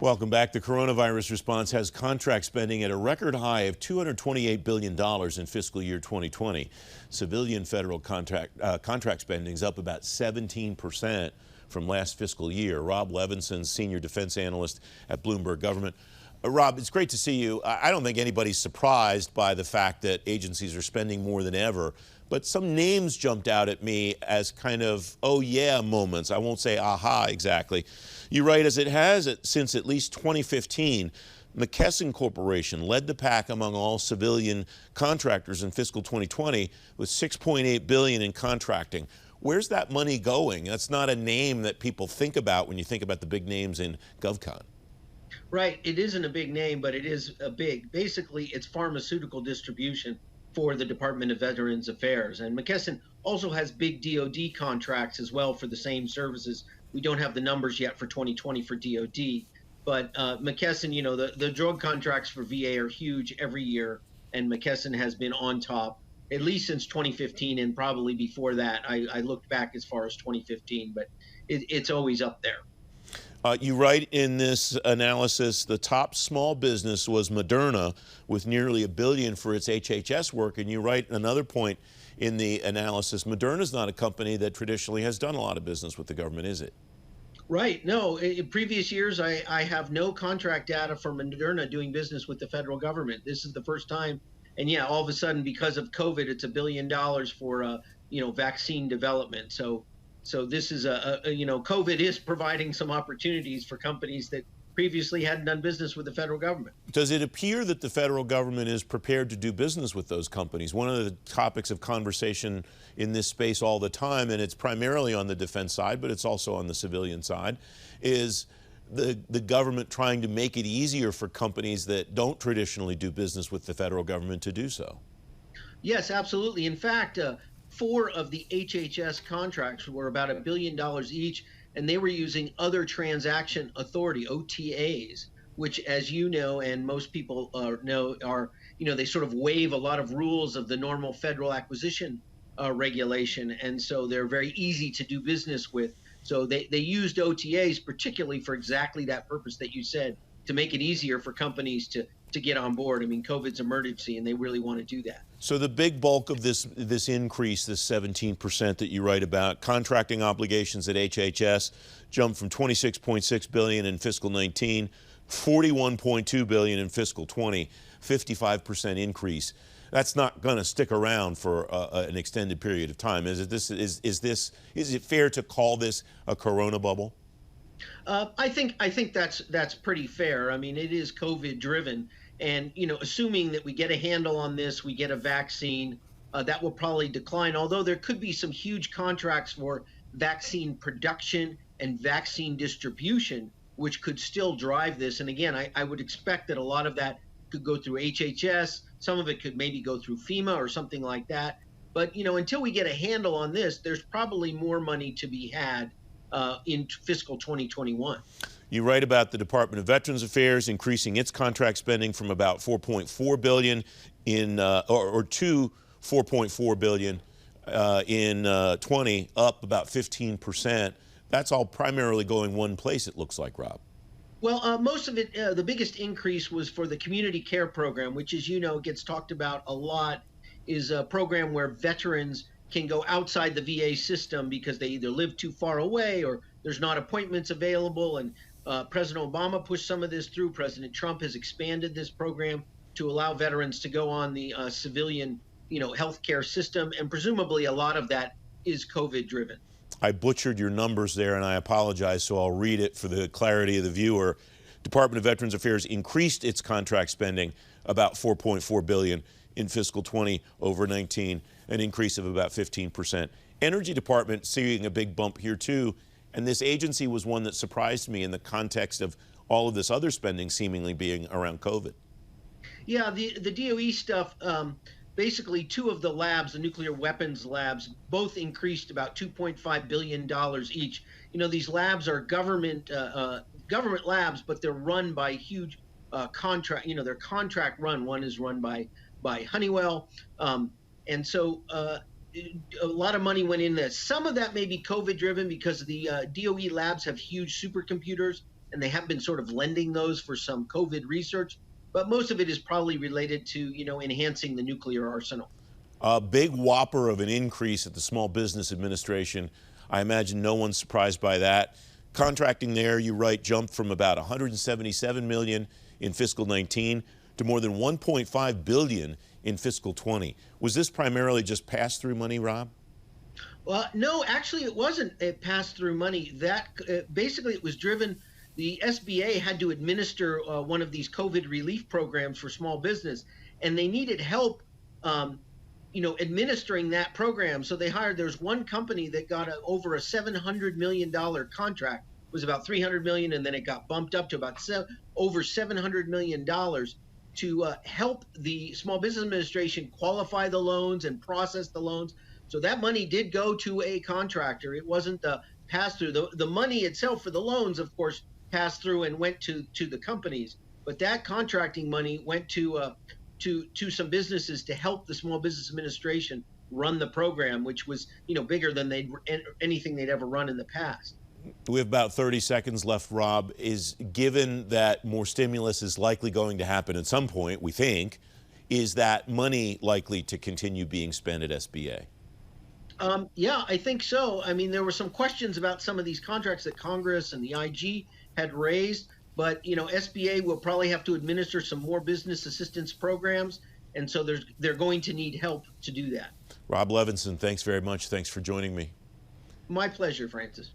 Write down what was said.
Welcome back. The coronavirus response has contract spending at a record high of $228 billion in fiscal year 2020. Civilian federal contract spending is up about 17% from last fiscal year. Rob Levinson, senior defense analyst at Bloomberg Government. Rob, it's great to see you. I don't think anybody's surprised by the fact that agencies are spending more than ever, but some names jumped out at me as kind of, oh yeah, moments. I won't say aha exactly. You write, as it has since at least 2015, McKesson Corporation led the pack among all civilian contractors in fiscal 2020 with $6.8 billion in contracting. Where's that money going? That's not a name that people think about when you think about the big names in GovCon. Right. It isn't a big name, but it is a big. Basically, it's pharmaceutical distribution for the Department of Veterans Affairs. And McKesson also has big DoD contracts as well for the same services. We don't have the numbers yet for 2020 for DoD, but McKesson, you know, the drug contracts for VA are huge every year, and McKesson has been on top at least since 2015, and probably before that. I looked back as far as 2015, but it's always up there. You write in this analysis, the top small business was Moderna with nearly $1 billion for its HHS work. And you write another point in the analysis, Moderna's not a company that traditionally has done a lot of business with the government, is it? Right. No, in previous years, I have no contract data for Moderna doing business with the federal government. This is the first time. And yeah, all of a sudden, because of COVID, it's $1 billion for, vaccine development. So this is COVID is providing some opportunities for companies that previously hadn't done business with the federal government. Does it appear that the federal government is prepared to do business with those companies? One of the topics of conversation in this space all the time, and it's primarily on the defense side, but it's also on the civilian side, is the government trying to make it easier for companies that don't traditionally do business with the federal government to do so. Yes, absolutely. In fact, 4 of the HHS contracts were about $1 billion each, and they were using other transaction authority, OTAs, which, as you know, and most people know, are, they sort of waive a lot of rules of the normal federal acquisition regulation. And so they're very easy to do business with. So they used OTAs particularly for exactly that purpose that you said, to make it easier for companies to get on board. I mean, COVID's emergency, and they really want to do that. So the big bulk of this increase, this 17% that you write about, contracting obligations at HHS jumped from $26.6 billion in fiscal 19, $41.2 billion in fiscal 20, 55% increase. That's not going to stick around for an extended period of time. Is it fair to call this a corona bubble? I think that's pretty fair. I mean, it is COVID driven, and assuming that we get a handle on this, we get a vaccine, that will probably decline. Although there could be some huge contracts for vaccine production and vaccine distribution, which could still drive this. And again, I would expect that a lot of that could go through HHS. Some of it could maybe go through FEMA or something like that. But until we get a handle on this, there's probably more money to be had in fiscal 2021. You write about the Department of Veterans Affairs increasing its contract spending from about $4.4 billion to $4.4 billion in 20, up about 15%. That's all primarily going one place, it looks like, Rob. Well, most of it, the biggest increase was for the community care program, which, as you know, gets talked about a lot, is a program where veterans can go outside the VA system because they either live too far away or there's not appointments available. And President Obama pushed some of this through. President Trump has expanded this program to allow veterans to go on the civilian, healthcare system. And presumably a lot of that is COVID driven. I butchered your numbers there, and I apologize, so I'll read it for the clarity of the viewer. Department of Veterans Affairs increased its contract spending about $4.4 billion in fiscal 20 over 19, an increase of about 15%. Energy Department seeing a big bump here too, and this agency was one that surprised me in the context of all of this other spending seemingly being around COVID. Yeah, the DOE stuff, basically 2 of the labs, the nuclear weapons labs, both increased about $2.5 billion each. These labs are government labs, but they're run by huge contract, they're contract run. One is run by Honeywell. And so a lot of money went in there. Some of that may be COVID driven because the DOE labs have huge supercomputers and they have been sort of lending those for some COVID research. But most of it is probably related to, enhancing the nuclear arsenal. A big whopper of an increase at the Small Business Administration. I imagine no one's surprised by that. Contracting there, you write, jumped from about 177 million in fiscal 19 to more than 1.5 billion in fiscal 20. Was this primarily just pass-through money, Rob? Well, no, actually, it wasn't a pass-through money. That basically it was driven. The SBA had to administer one of these COVID relief programs for small business, and they needed help, administering that program. So they hired. There's one company that got over a $700 million contract. It was about 300 million, and then it got bumped up to about over $700 million to help the Small Business Administration qualify the loans and process the loans. So that money did go to a contractor. It wasn't the pass-through. The money itself for the loans, of course, passed through and went to the companies. But that contracting money went to some businesses to help the Small Business Administration run the program, which was bigger than anything they'd ever run in the past. We have about 30 seconds left, Rob. Given that more stimulus is likely going to happen at some point, we think, is that money likely to continue being spent at SBA? Yeah, I think so. I mean, there were some questions about some of these contracts that Congress and the IG had raised, but SBA will probably have to administer some more business assistance programs, and so they're going to need help to do that. Rob Levinson, thanks very much. Thanks for joining me. My pleasure, Francis.